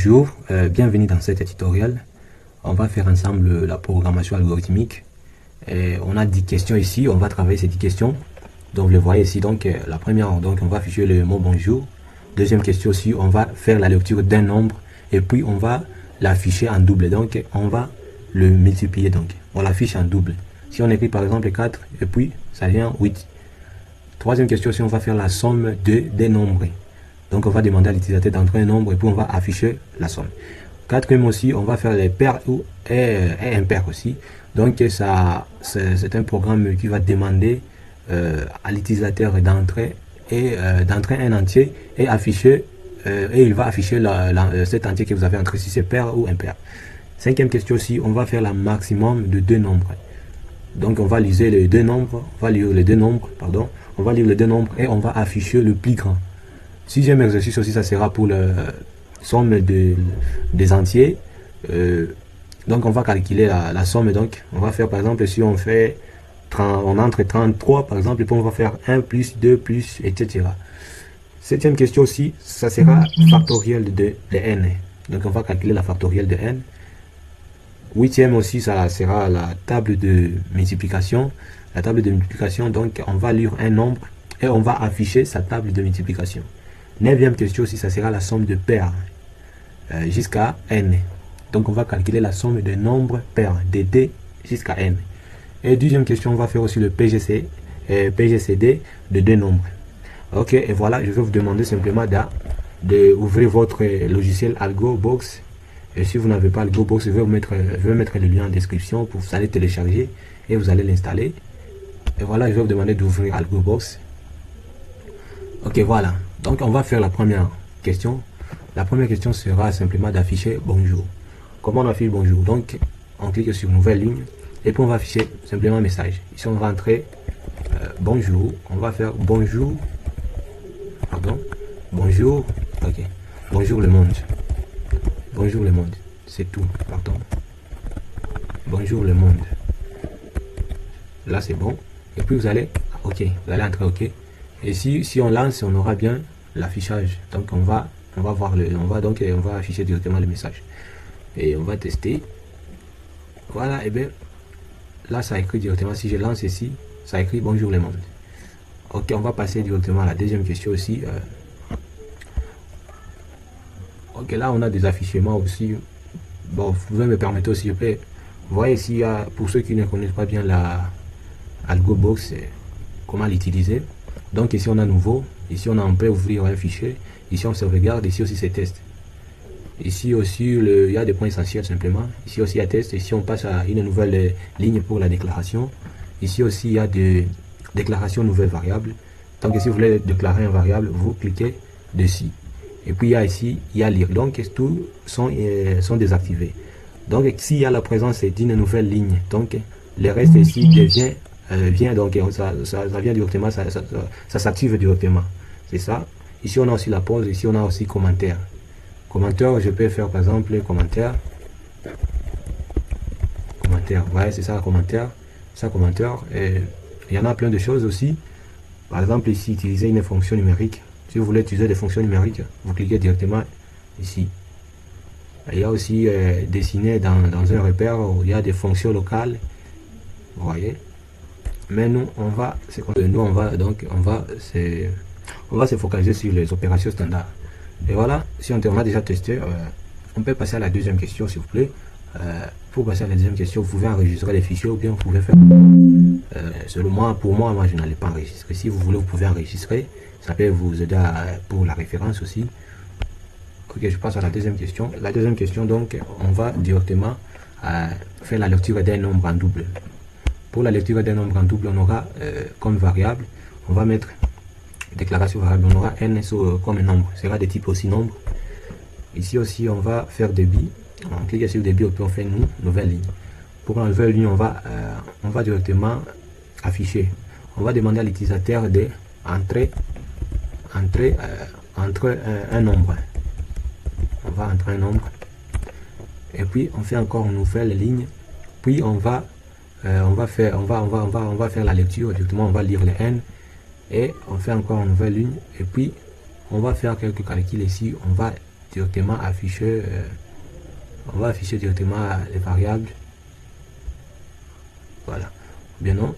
Bonjour, bienvenue dans cet tutoriel. On va faire ensemble la programmation algorithmique. Et on a 10 questions ici, on va travailler ces 10 questions. Donc vous le voyez ici, donc la première, donc on va afficher le mot bonjour. Deuxième question aussi, on va faire la lecture d'un nombre et puis on va l'afficher en double. Donc on va le multiplier, donc on l'affiche en double. Si on écrit par exemple 4 et puis ça vient 8. Troisième question, si on va faire la somme des nombres. Donc on va demander à l'utilisateur d'entrer un nombre et puis on va afficher la somme. Quatrième aussi, on va faire les pairs et impairs aussi. Donc ça, c'est un programme qui va demander à l'utilisateur d'entrer un entier et afficher et il va afficher cet entier que vous avez entré, si c'est pair ou impair. Cinquième question aussi, on va faire la maximum de deux nombres. Donc on va lire les deux nombres, on va lire les deux nombres et on va afficher le plus grand. Sixième exercice aussi, ça sera pour la somme des entiers. Donc on va calculer la somme. Donc on va faire par exemple, si on fait on entre 33 par exemple, et puis on va faire 1 plus 2 plus, etc. Septième question aussi, ça sera factoriel de n. Donc on va calculer la factorielle de n. Huitième aussi, ça sera la table de multiplication. La table de multiplication, donc on va lire un nombre et on va afficher sa table de multiplication. Neuvième question aussi, ça sera la somme de pairs jusqu'à n. Donc on va calculer la somme de nombres pairs de d jusqu'à n. Et deuxième question, on va faire aussi le PGCD de deux nombres. Ok, et voilà, je vais vous demander simplement d'ouvrir votre logiciel AlgoBox. Et si vous n'avez pas AlgoBox, je vais mettre le lien en description pour vous allez télécharger et vous allez l'installer. Et voilà, je vais vous demander d'ouvrir AlgoBox. Ok, voilà. Donc on va faire la première question. La première question sera simplement d'afficher bonjour. Comment on affiche bonjour? Donc on clique sur nouvelle ligne et puis on va afficher simplement un message. Ici on va entrer bonjour. On va faire bonjour. Pardon. Bonjour. Ok. Bonjour le monde. Bonjour le monde. C'est tout. Pardon. Bonjour le monde. Là c'est bon. Et puis vous allez ok. Vous allez entrer ok. Et si on lance, on aura bien l'affichage. Donc on va voir on va afficher directement le message. Et on va tester. Voilà, et bien là ça écrit directement. Si je lance ici, ça écrit bonjour le monde. Ok, on va passer directement à la deuxième question aussi. Ok, là on a des affichements aussi. Bon, vous pouvez me permettre aussi, je peux. Vous voyez ici, pour ceux qui ne connaissent pas bien la AlgoBox, comment l'utiliser. Donc ici on a nouveau, ici on peut ouvrir un fichier, ici on sauvegarde, ici aussi c'est test. Ici aussi il y a des points essentiels simplement, ici aussi il y a test, ici on passe à une nouvelle ligne pour la déclaration. Ici aussi il y a des déclarations nouvelles variables. Donc si vous voulez déclarer une variable, vous cliquez dessus. Et puis ici il y a lire, donc tous sont désactivés. Donc s'il y a la présence d'une nouvelle ligne, donc le reste ici devient vient donc ça vient directement, ça s'active directement, c'est ça. Ici on a aussi la pause, ici on a aussi commentaire. Commentaire, je peux faire par exemple commentaire, ouais c'est ça commentaire, et il y en a plein de choses aussi. Par exemple ici utiliser une fonction numérique. Si vous voulez utiliser des fonctions numériques, vous cliquez directement ici. Il y a aussi dessiner dans un repère où il y a des fonctions locales, vous voyez. Mais nous on va se focaliser sur les opérations standards. Et voilà, si on a déjà testé, on peut passer à la deuxième question s'il vous plaît. Pour passer à la deuxième question, vous pouvez enregistrer les fichiers ou bien vous pouvez faire seulement pour moi je n'allais pas enregistrer. Si vous voulez, vous pouvez enregistrer, ça peut vous aider pour la référence aussi. Ok, je passe à la deuxième question. La deuxième question, donc on va directement faire la lecture d'un nombre en double. Pour la lecture d'un nombre en double, on aura comme variable, on va mettre déclaration variable, on aura n comme un nombre, sera de type aussi nombre. Ici aussi, on va faire débit, on clique sur débit et puis on fait une nouvelle ligne. Pour la nouvelle ligne, on va directement afficher. On va demander à l'utilisateur d'entrer un nombre. On va entrer un nombre et puis on fait encore une nouvelle ligne. Puis on va faire la lecture directement, on va lire les n et on fait encore une nouvelle ligne et puis on va faire quelques calculs ici. On va directement afficher, on va afficher directement les variables. Voilà. Bien non.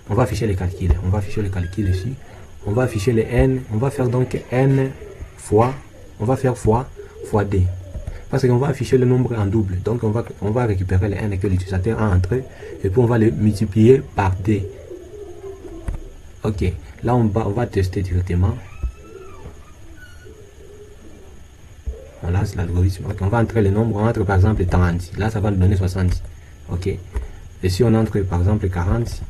On va afficher les calculs. On va afficher les calculs ici. On va afficher les n. On va faire donc n fois. On va faire fois d. Parce qu'on va afficher le nombre en double. Donc on va récupérer les n que l'utilisateur a entré. Et puis on va les multiplier par d. Ok. Là on va tester directement. Voilà, c'est l'algorithme. Okay, on va entrer les nombres. On entre par exemple 30. Là ça va nous donner 60. Ok. Et si on entre par exemple 40,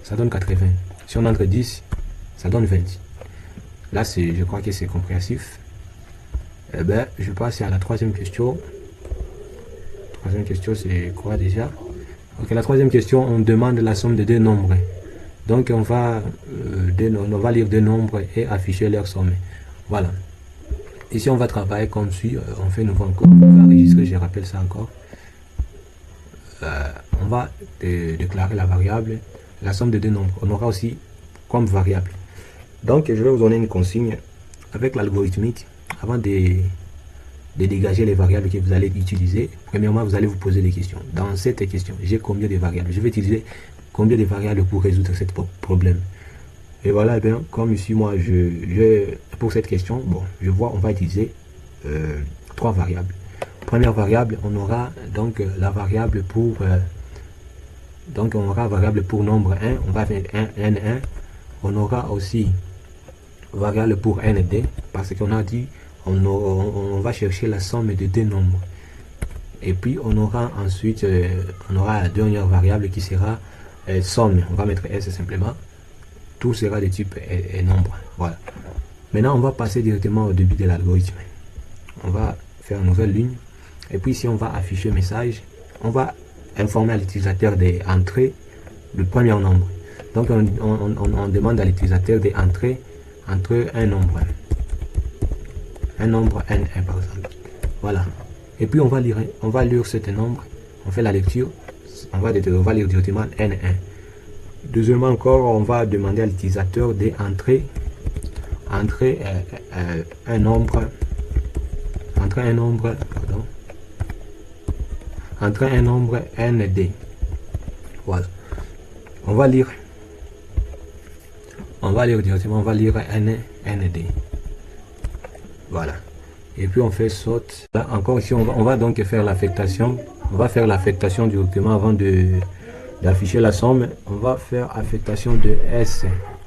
ça donne 80. Si on entre 10, ça donne 20. Là, je crois que c'est compréhensif. Eh bien, je passe à la troisième question. Troisième question, c'est quoi déjà? Ok, la troisième question, on demande la somme de deux nombres. Donc, on va lire deux nombres et afficher leur somme. Voilà. Ici, on va travailler comme suit. On fait nouveau encore. On va enregistrer, je rappelle ça encore. On va déclarer la variable, la somme de deux nombres. On aura aussi comme variable. Donc, je vais vous donner une consigne avec l'algorithmique avant de dégager les variables que vous allez utiliser. Premièrement, vous allez vous poser des questions. Dans cette question, j'ai combien de variables? Je vais utiliser combien de variables pour résoudre ce problème? Et voilà, eh bien, comme ici, moi, pour cette question, bon, je vois, on va utiliser trois variables. Première variable, on aura donc la variable pour variable pour nombre 1, on va faire n1. On aura aussi variable pour nd, parce qu'on a dit on va chercher la somme de deux nombres. Et puis on aura ensuite on aura la dernière variable qui sera somme. On va mettre s simplement. Tout sera de type nombre. Voilà. Maintenant on va passer directement au début de l'algorithme. On va faire une nouvelle ligne. Et puis ici on va afficher message. On va informer à l'utilisateur d'entrer le premier nombre. Donc on demande à l'utilisateur d'entrer entre un nombre n1 par exemple. Voilà. Et puis on va lire cet nombre. On fait la lecture. On va lire directement n1. Deuxièmement encore, on va demander à l'utilisateur d'entrer un nombre nd. Voilà. On va lire directement, on va lire nd. Voilà. Et puis on fait saute. Là encore ici, on va donc faire l'affectation. On va faire l'affectation directement avant d'afficher la somme. On va faire affectation de S.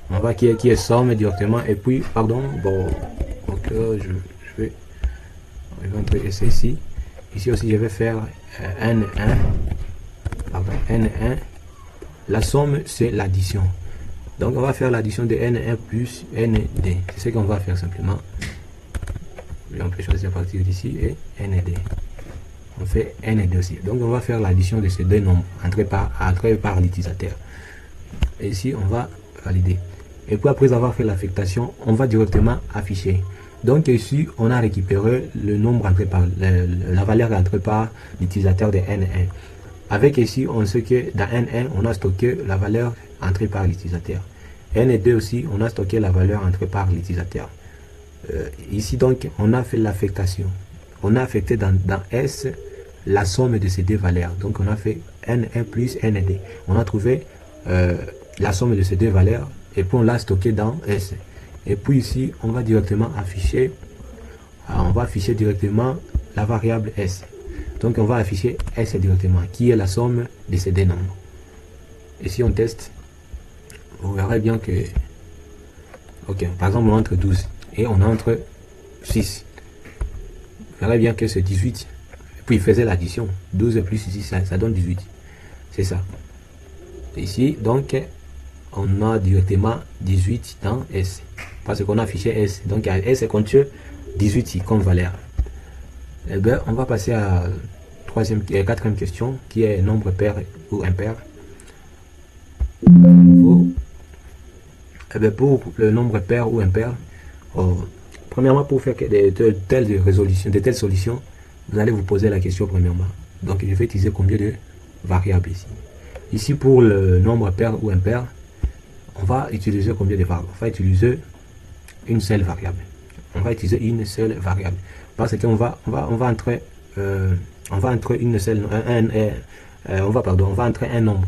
On va qui est somme directement. Et puis, pardon, bon, donc je vais entrer S ici. Ici aussi, je vais faire N1. Pardon, N1. La somme, c'est l'addition. Donc, on va faire l'addition de N1 plus ND. C'est ce qu'on va faire simplement. On peut choisir à partir d'ici et ND. On fait ND aussi. Donc, on va faire l'addition de ces deux nombres entrés par l'utilisateur. Et ici, on va valider. Et puis, après avoir fait l'affectation, on va directement afficher. Donc, ici, on a récupéré le nombre entré par la valeur entrée par l'utilisateur de N1. Avec ici, on sait que dans N1, on a stocké la valeur entrée par l'utilisateur. N2 aussi, on a stocké la valeur entrée par l'utilisateur. Ici, donc, on a fait l'affectation. On a affecté dans S la somme de ces deux valeurs. Donc, on a fait N1 plus ND. On a trouvé la somme de ces deux valeurs et puis on l'a stocké dans S. Et puis ici, on va directement afficher, directement la variable S. Donc, on va afficher S directement, qui est la somme de ces deux nombres. Et si on teste, vous verrez bien que, ok, par exemple, on entre 12 et on entre 6. Vous verrez bien que c'est 18. Et puis, il faisait l'addition. 12 plus 6, ça donne 18. C'est ça. Ici, donc, on a directement 18 dans S. Parce qu'on a affiché S. Donc, S contient 18 comme valeur. Eh bien, on va passer à quatrième question, qui est nombre pair ou impair. Eh bien, pour le nombre pair ou impair, premièrement, pour faire de telles solutions, vous allez vous poser la question premièrement. Donc, je vais utiliser combien de variables ici. Ici, pour le nombre pair ou impair, on va utiliser combien de variables? On va utiliser une seule variable. on va utiliser une seule variable. Parce qu'on va entrer une seule, on va entrer un nombre.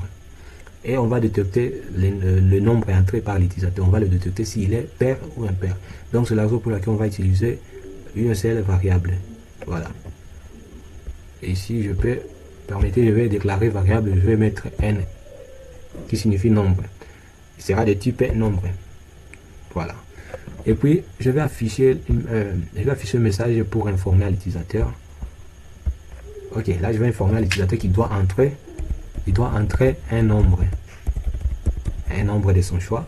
Et on va détecter le nombre entré par l'utilisateur. On va le détecter s'il est pair ou impair. Donc c'est la raison pour laquelle on va utiliser une seule variable. Voilà. Et ici je peux, permettez, je vais déclarer variable, je vais mettre n, qui signifie nombre. Il sera de type nombre. Voilà. Et puis je vais afficher un message pour informer à l'utilisateur. Ok, là je vais informer à l'utilisateur qu'il doit entrer. Il doit entrer un nombre de son choix.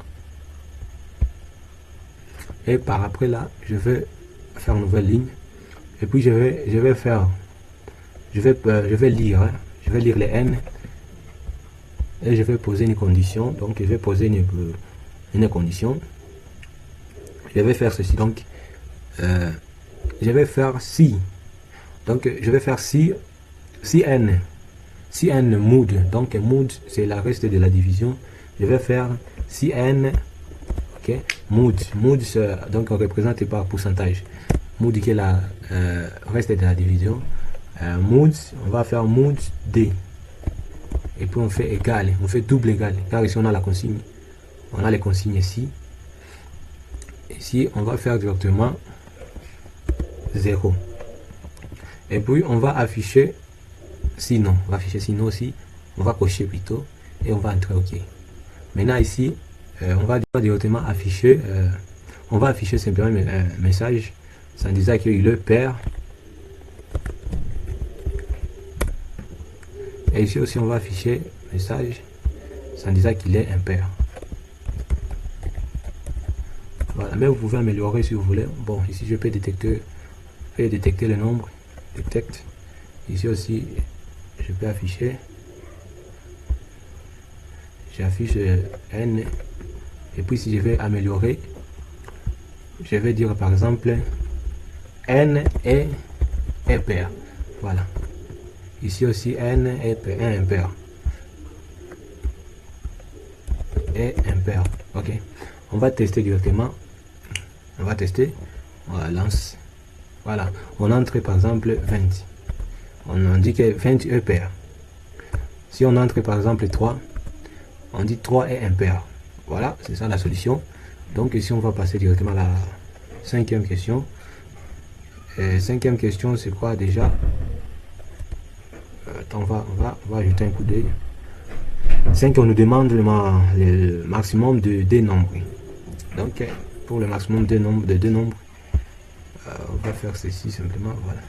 Et par après là, je vais faire une nouvelle ligne. Et puis je vais lire les n. Et je vais poser une condition. Donc je vais poser une condition. Je vais faire ceci. Donc je vais faire si. Donc je vais faire si n. Si n mood, donc mood c'est la reste de la division, je vais faire si n, ok, mood donc représenté par pourcentage, mood qui est la reste de la division, mood, on va faire mood d, et puis on fait égal, on fait double égal, car ici on a la consigne, on a les consignes ici, ici on va faire directement 0, et puis on va afficher sinon, on va afficher sinon aussi, on va cocher plutôt et on va entrer OK. Maintenant ici, on va directement afficher, on va afficher simplement un message sans disant qu'il est pair. Et ici aussi on va afficher message sans disant qu'il est impair. Voilà, mais vous pouvez améliorer si vous voulez. Bon, ici je peux détecter le nombre, détecte. Ici aussi je peux afficher, j'affiche n, et puis si je vais améliorer, je vais dire par exemple n est pair. Voilà, ici aussi n est impair et impair. Ok, on va tester directement, on va tester, on lance. Voilà, on entre par exemple 20. On dit que 20 est pair. Si on entre par exemple 3, on dit 3 est impair. Voilà, c'est ça la solution. Donc ici on va passer directement à la cinquième question. Cinquième question, c'est quoi déjà? On va ajouter un coup d'œil. 5, on nous demande le maximum de deux nombres. Donc pour le maximum de deux nombres, on va faire ceci simplement. Voilà.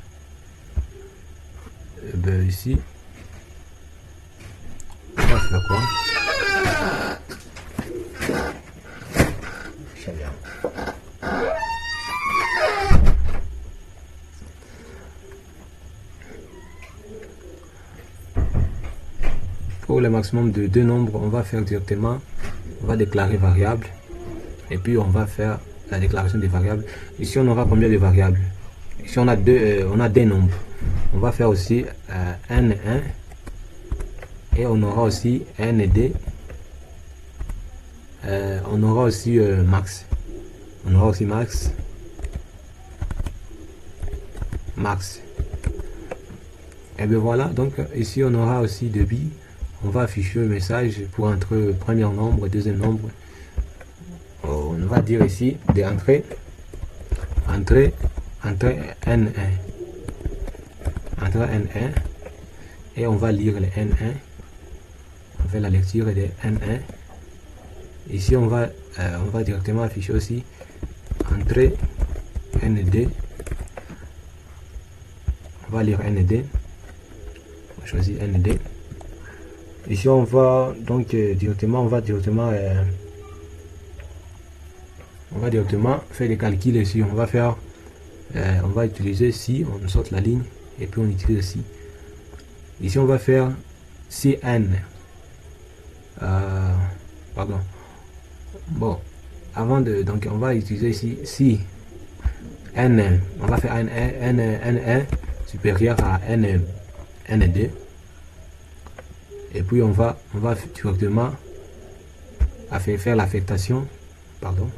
Ben ici on va faire quoi? Pour le maximum de deux nombres, on va faire directement, on va déclarer variable et puis on va faire la déclaration des variables. Ici on aura combien de variables? Ici on a des nombres. On va faire aussi n1 et on aura aussi nd, on aura aussi max, et bien voilà. Donc ici on aura aussi débit, on va afficher le message pour entre premier nombre et deuxième nombre. On va dire ici d'entrer n1, et on va lire le n1, on fait la lecture de n1. Ici on va directement afficher aussi entrée nd, on va lire nd, on choisit nd. Ici on va donc directement faire des calculs. Ici on va utiliser si, on sort la ligne et puis on utilise si. Ici on va faire si n, pardon, bon, avant de, donc on va utiliser ici si n, on va faire n1 supérieur à nd, et puis on va directement faire l'affectation, pardon,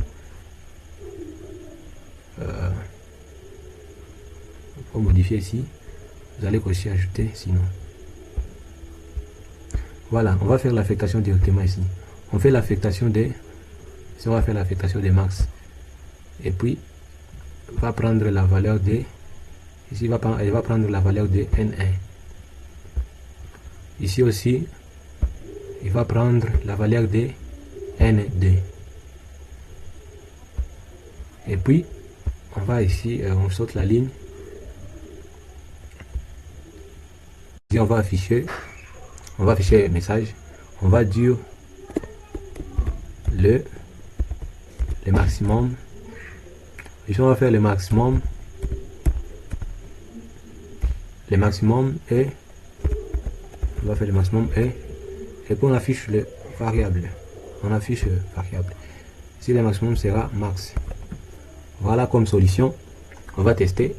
pour modifier ici, vous allez cocher ajouter sinon. Voilà, on va faire l'affectation directement ici. On fait l'affectation des... Si on va faire l'affectation des max. Et puis, on va prendre la valeur des... Ici, elle va prendre la valeur de N1. Ici aussi, il va prendre la valeur de N2. Et puis, on va ici, on saute la ligne. Ici, on va afficher le message. On va dire le maximum. Ici, on va faire le maximum. Le maximum est... On va faire le maximum et puis on affiche le variable. On affiche le variable. Ici, le maximum sera max. Voilà comme solution. On va tester.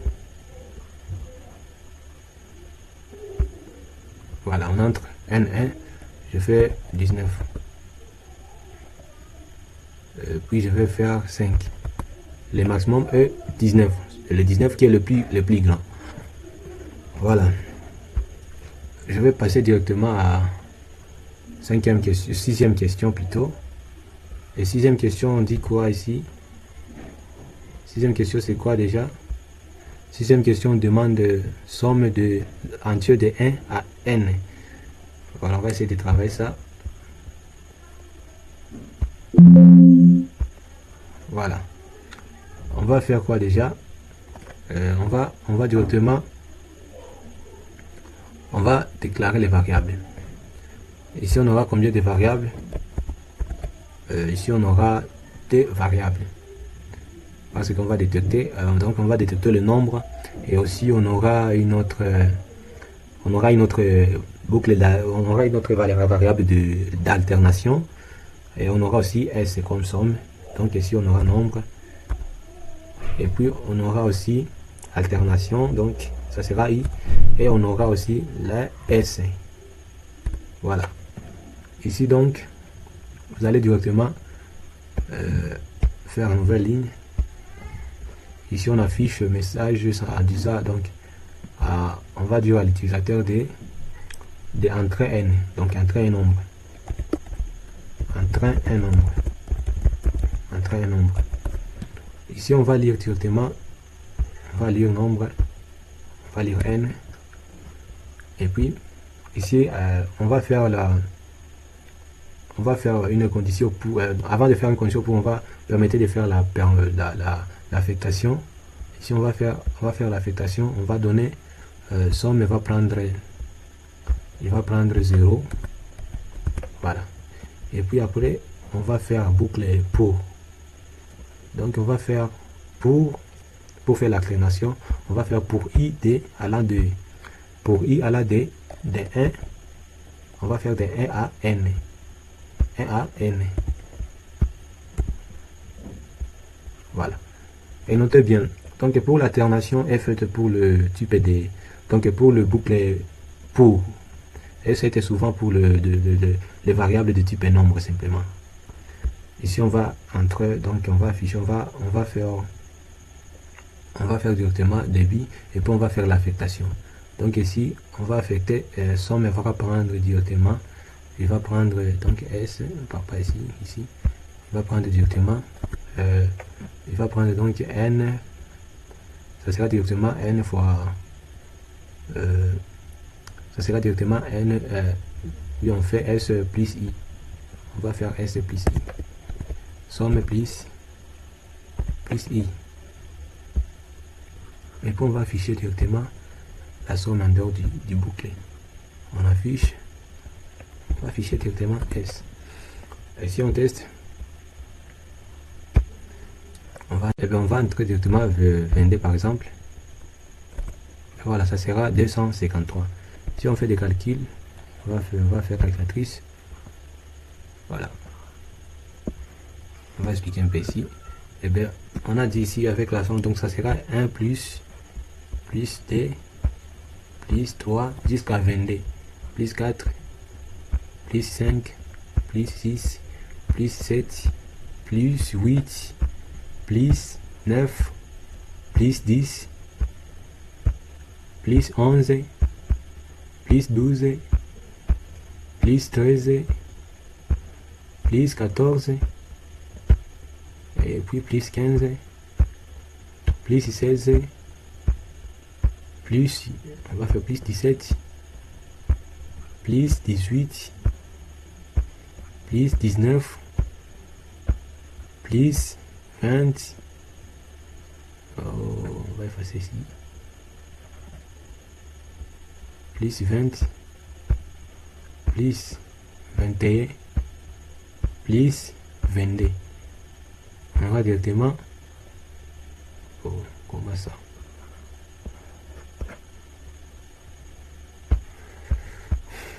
Voilà, on entre N1. Je fais 19. Puis je vais faire 5. Le maximum est 19. Le 19 qui est le plus grand. Voilà. Je vais passer directement à sixième question plutôt. Et sixième question, on dit quoi ici? Sixième question, c'est quoi déjà? Sixième question, on demande somme de entier de 1 à n. Voilà, on va essayer de travailler ça. Voilà. On va faire quoi déjà? On va directement... On va déclarer les variables. Ici, on aura combien de variables? Ici, on aura deux variables. Parce qu'on va détecter, donc on va détecter le nombre et aussi on aura une autre boucle, on aura une autre variable d'alternation et on aura aussi S comme somme. Donc ici, on aura nombre et puis on aura aussi alternation, donc ça sera I. Et on aura aussi la S. Voilà. Ici donc, vous allez directement faire une nouvelle ligne. Ici on affiche le message en disant donc on va dire à l'utilisateur de entrer N. Donc entrer un nombre. Entrer un nombre. Entrer un nombre. Ici on va lire directement. On va lire nombre. On va lire N. Et puis ici on va faire une condition pour avant de faire une condition pour on va permettre de faire l'affectation. Ici on va faire l'affectation, on va donner somme, il va prendre 0. Voilà. Et puis après on va faire boucle pour. Donc on va faire pour faire l'accrénation, on va faire pour I d allant de pour I allant de 1, on va faire de 1 à n. 1 à n. Voilà. Et notez bien, donc pour l'alternation est faite pour le type D. Donc pour le boucle pour, et c'était souvent pour les variables de type nombre simplement. Ici on va entrer, donc on va afficher, on va faire directement débit et puis on va faire l'affectation. Donc ici on va affecter somme, va prendre directement, il va prendre donc S, pas ici, il va prendre directement, il va prendre donc N, ça sera directement N fois, ça sera directement N, puis on fait S plus I, on va faire S plus I, somme plus I, et puis on va afficher directement la somme en dehors du bouclier. On affiche, on va afficher directement S. Et si on teste, on va entrer directement 22 par exemple. Et voilà, ça sera 253. Si on fait des calculs, on va faire calculatrice. Voilà. On va expliquer un peu ici. Et bien, on a dit ici avec la somme, donc ça sera 1 plus D plus 3 jusqu'à 22, plus 4, plus 5, plus 6, plus 7, plus 8, plus 9, plus 10, plus 11, plus 12, plus 13, plus 14, et puis plus 15, plus 16, plus, on va faire plus 17, plus 18, plus 19, plus 20, on va effacer ici, plus 20, plus 21, plus 22. On va directement, comment ça?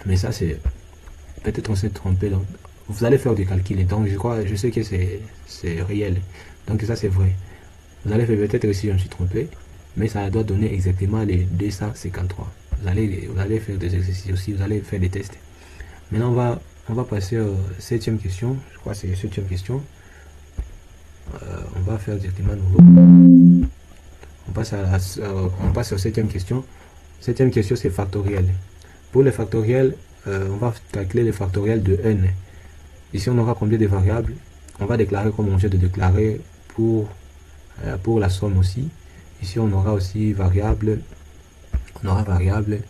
Mais ça c'est, peut-être on s'est trompé, donc vous allez faire des calculs, donc je sais que c'est réel, donc ça c'est vrai. Vous allez faire peut-être aussi, je me suis trompé, mais ça doit donner exactement les 253. Vous allez faire des exercices aussi, vous allez faire des tests. Maintenant on va passer à la 7e question, je crois que c'est la 7e question. On va faire directement nouveau. On passe à la 7e question. 7e question c'est factoriel. Pour le factoriel, on va calculer le factoriel de n. Ici on aura combien de variables? On va déclarer comme on vient de déclarer pour la somme aussi. Ici on aura aussi variable, on aura variable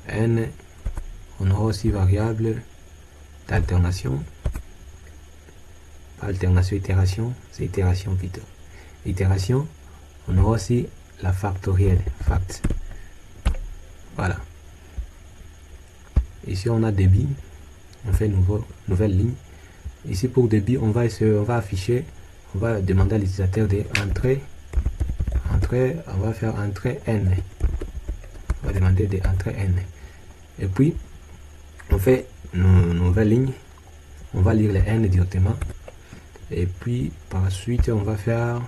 n, on aura aussi variable d'alternation, alternation, itération, c'est itération plutôt. Itération, on aura aussi la factorielle, fact. Voilà. Ici on a débit, on fait nouvelle ligne. Ici pour débit, on va afficher, on va demander à l'utilisateur d'entrer, on va faire entrer n. On va demander d'entrer n. Et puis on fait une nouvelle ligne, on va lire les n directement. Et puis par la suite on va faire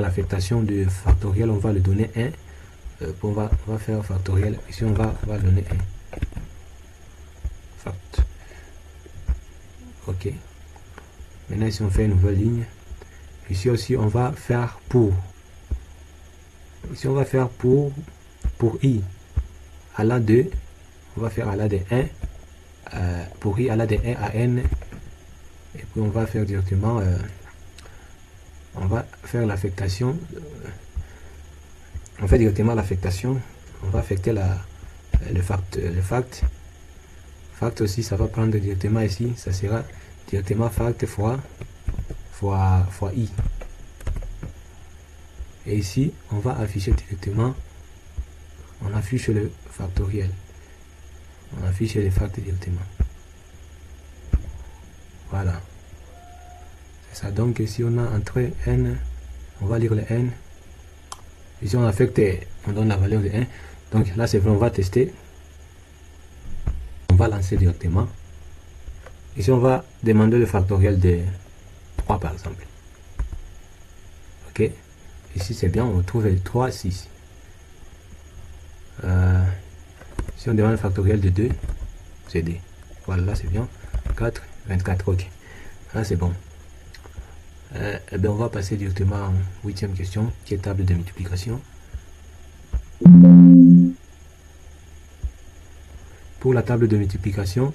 l'affectation de factoriel, on va le donner 1. On va faire factoriel, ici on va donner 1. Fact. Ok. Maintenant ici on fait une nouvelle ligne. Ici aussi on va faire pour. Ici on va faire pour i allant de, on va faire allant de 1 pour i allant de 1 à n. Et puis on va faire directement, on va faire l'affectation. On fait directement l'affectation. On va affecter le fact. Fact aussi, ça va prendre directement ici. Ça sera directement fact fois i. Et ici, on va afficher directement. On affiche le factoriel. On affiche les facts directement. Voilà. C'est ça. Donc ici, on a entré n. On va lire le n. Ici, on affecte, on donne la valeur de 1. Donc là, c'est vrai, on va tester. On va lancer directement. Ici, on va demander le factoriel de 3, par exemple. Ok. Ici, c'est bien, on retrouve le 3, 6. Si on demande le factoriel de 2, c'est D. Voilà, là, c'est bien. 4, 24, ok. Là, c'est bon. Eh bien, on va passer directement en 8e question, qui est table de multiplication. Pour la table de multiplication,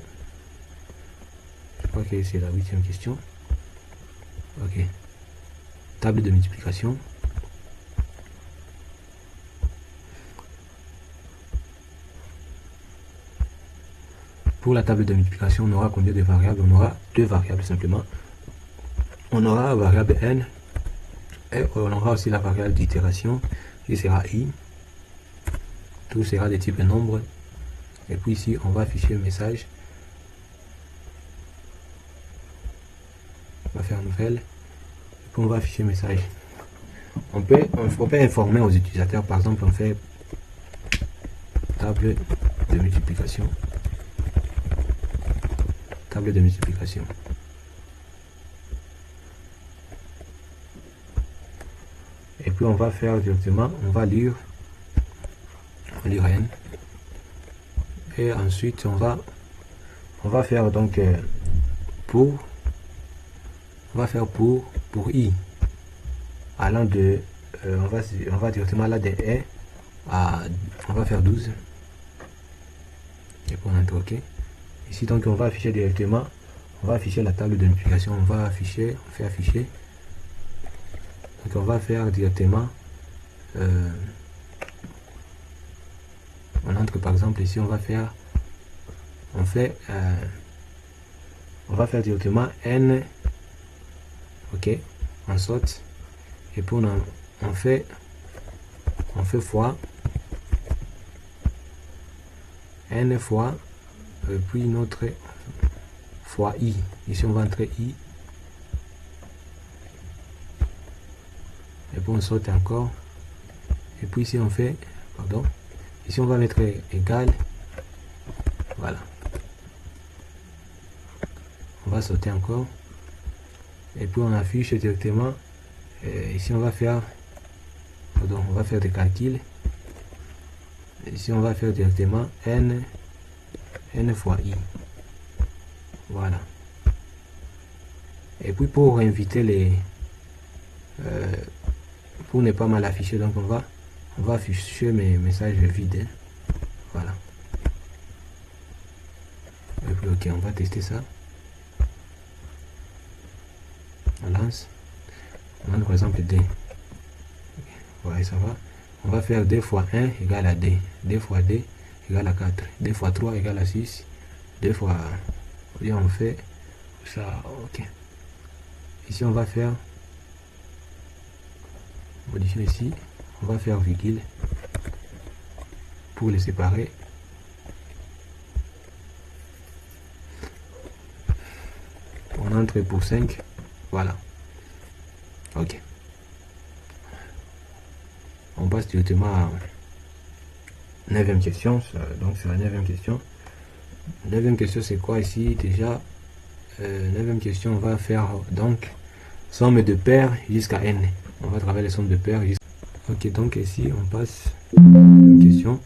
je crois que c'est la 8e question. Ok. Table de multiplication. Pour la table de multiplication, on aura combien de variables? On aura 2 variables simplement. On aura la variable n et on aura aussi la variable d'itération qui sera i. Tout sera de type nombre. Et puis ici, on va afficher le message. On va faire nouvelle. Et puis on va afficher le message. On peut informer aux utilisateurs. Par exemple, on fait table de multiplication. Table de multiplication. Et puis on va faire directement, on va lire n. Et ensuite on va faire donc pour i allant de on va directement là de 1 on va faire 12. Et puis on entre OK. Ici, donc, on va afficher directement, on va afficher la table de multiplication, on va afficher, on fait afficher. Donc, on va faire directement, on entre par exemple ici, on va faire, on va faire directement n, OK, on saute, et puis on fait fois n fois, puis notre fois i. Ici on va entrer i, et puis on saute encore, et puis ici on fait, pardon, ici on va mettre égal, voilà, on va sauter encore, et puis on affiche directement, ici on va faire, pardon, on va faire des calculs, ici on va faire directement n fois i, voilà. Et puis pour inviter les pour ne pas mal afficher, donc on va afficher mes messages vides, voilà. Et puis OK, on va tester ça, on lance, on lance par exemple d, voilà, ça va. On va faire d fois 1 égale à d, d fois d égale à 4, d fois 3 égale à 6, d fois, et on fait ça, OK. Ici on va faire, modifier ici, on va faire virgule pour les séparer. On entre pour 5, voilà. OK. On passe directement à 9e question. Donc c'est la 9e question. 9e question, c'est quoi ici déjà? 9e question, on va faire donc somme de paires jusqu'à n. On va travailler les sommes de paires jusqu'à... OK, donc ici on passe à une question.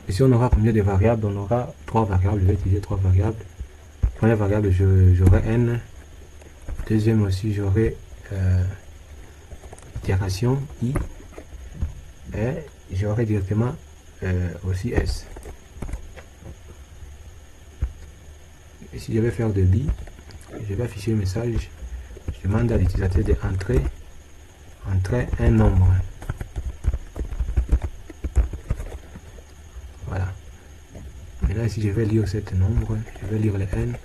Ici on aura combien de variables? On aura 3 variables. Je vais utiliser 3 variables. Première variable, j'aurai n. Deuxième aussi, j'aurai itération i. Et j'aurai directement aussi s. Et si je vais faire de bi, je vais afficher le message. Je demande à l'utilisateur d'entrer un nombre. Voilà. Maintenant ici je vais lire cet nombre, je vais lire le n.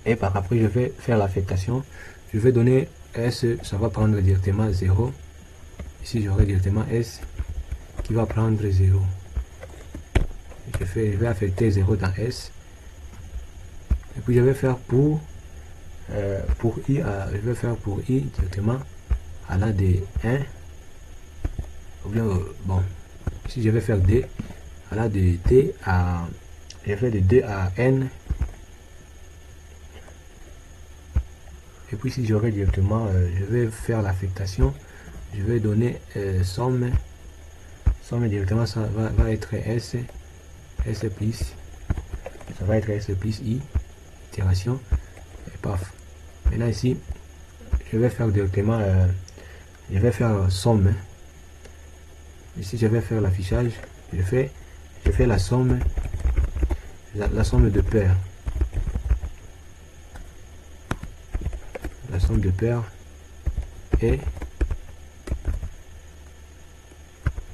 Et par après je vais faire l'affectation. Je vais donner s, ça va prendre directement 0. Ici j'aurai directement s qui va prendre 0. Je vais affecter 0 dans s. Et puis je vais faire pour i, je vais faire pour i directement à la de 1. Ou bien, bon, si je vais faire d à la de d à, je fais de d à n. Et puis si j'aurai directement, je vais faire l'affectation. Je vais donner somme directement, ça va être s plus, ça va être s plus i, itération, et paf. Maintenant ici, je vais faire directement, je vais faire somme. Ici je vais faire l'affichage, je fais la somme, la somme de paires. La somme de paires et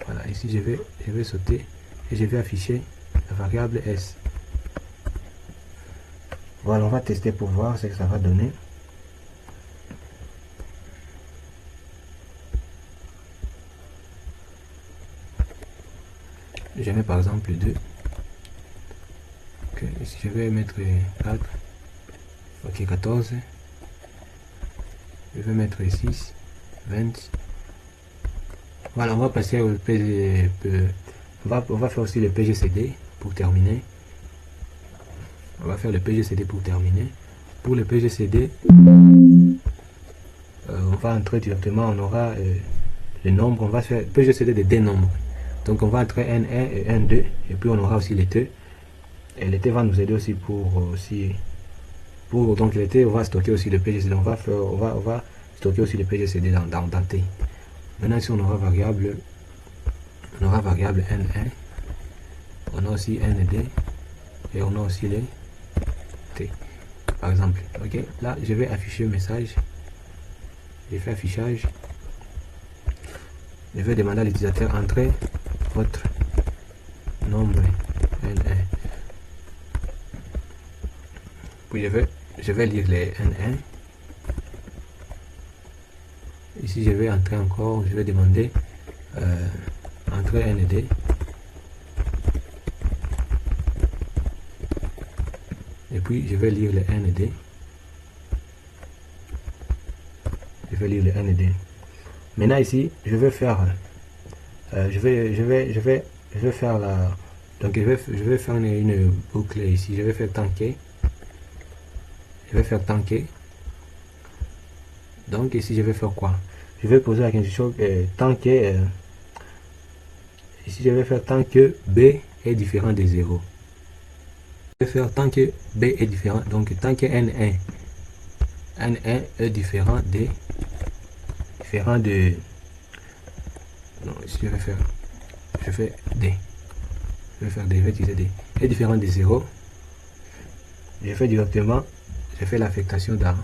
voilà, ici je vais sauter et je vais afficher la variable s. Voilà, on va tester pour voir ce que ça va donner. Je mets par exemple 2. Ok, ici je vais mettre 4. Ok, 14. Je vais mettre 6, 20. Voilà, on va passer au PG, on va faire aussi le PGCD pour terminer. On va faire le PGCD pour terminer. Pour le PGCD, on va entrer directement, on aura les nombres, on va faire PGCD de des nombres. Donc on va entrer N1 et N2, et puis on aura aussi les T. Et les T va nous aider aussi donc les T, on va stocker aussi le PGCD, on va stocker aussi le PGCD dans T. Maintenant ici on aura variable N1, on a aussi ND et on a aussi les T. Par exemple, ok, là je vais afficher le message. J'ai fait affichage. Je vais demander à l'utilisateur entrer votre nombre N1. Puis je vais lire les N1. Ici je vais entrer encore, je vais demander entrer ND. Et puis je vais lire les ND. Je vais lire les ND. Maintenant ici, je vais faire je vais faire la, donc je vais faire une boucle ici. Je vais faire tanker. Donc ici je vais faire quoi? Je vais poser la question tanker. Ici je vais faire tant que B est différent de 0. Je vais faire tant que B est différent. Donc tant que N1 est différent de non, ici je fais D. Je vais faire D, je vais utiliser D. Est différent de 0. Je fais directement, je fais l'affectation dans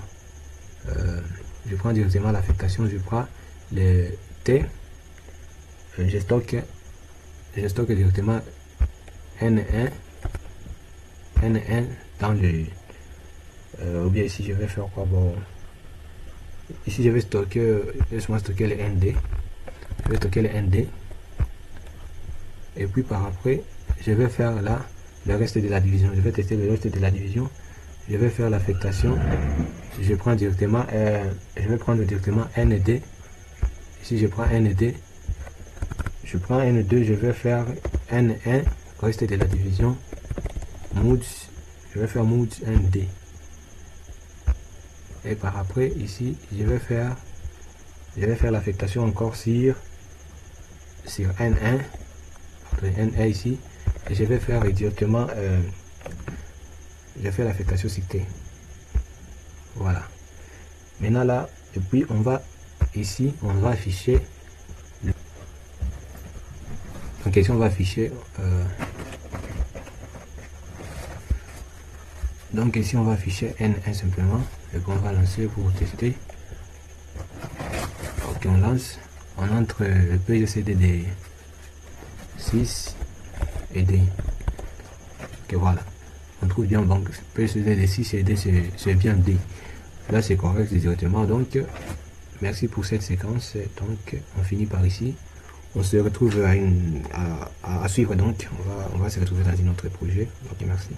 je prends directement l'affectation, je prends le T, je stocke directement N1 dans le ou bien ici je vais faire quoi? Bon, ici je vais stocker, laisse-moi stocker le ND. Je vais stocker le ND. Et puis par après, je vais faire là le reste de la division. Je vais tester le reste de la division. Je vais faire l'affectation. Je prends directement, je vais prendre directement ND. Ici je prends ND. Je prends N2, je vais faire N1, reste de la division. Mood, je vais faire mood ND. Et par après, ici, je vais faire l'affectation encore sur N1, N1 ici, et je vais faire directement, je fais l'affectation sur T. Voilà. Maintenant là, et puis on va ici, on va afficher. Donc ici on va afficher. Donc ici on va afficher N1 simplement. Et puis on va lancer pour tester. Ok, on lance. On entre le PGCD de 6 et D. Ok, voilà. On trouve bien, donc PGCD de 6 et D, c'est bien D. Là c'est correct directement. Donc merci pour cette séquence. Donc on finit par ici. On se retrouve à suivre, donc on va se retrouver dans un autre projet. Ok, merci.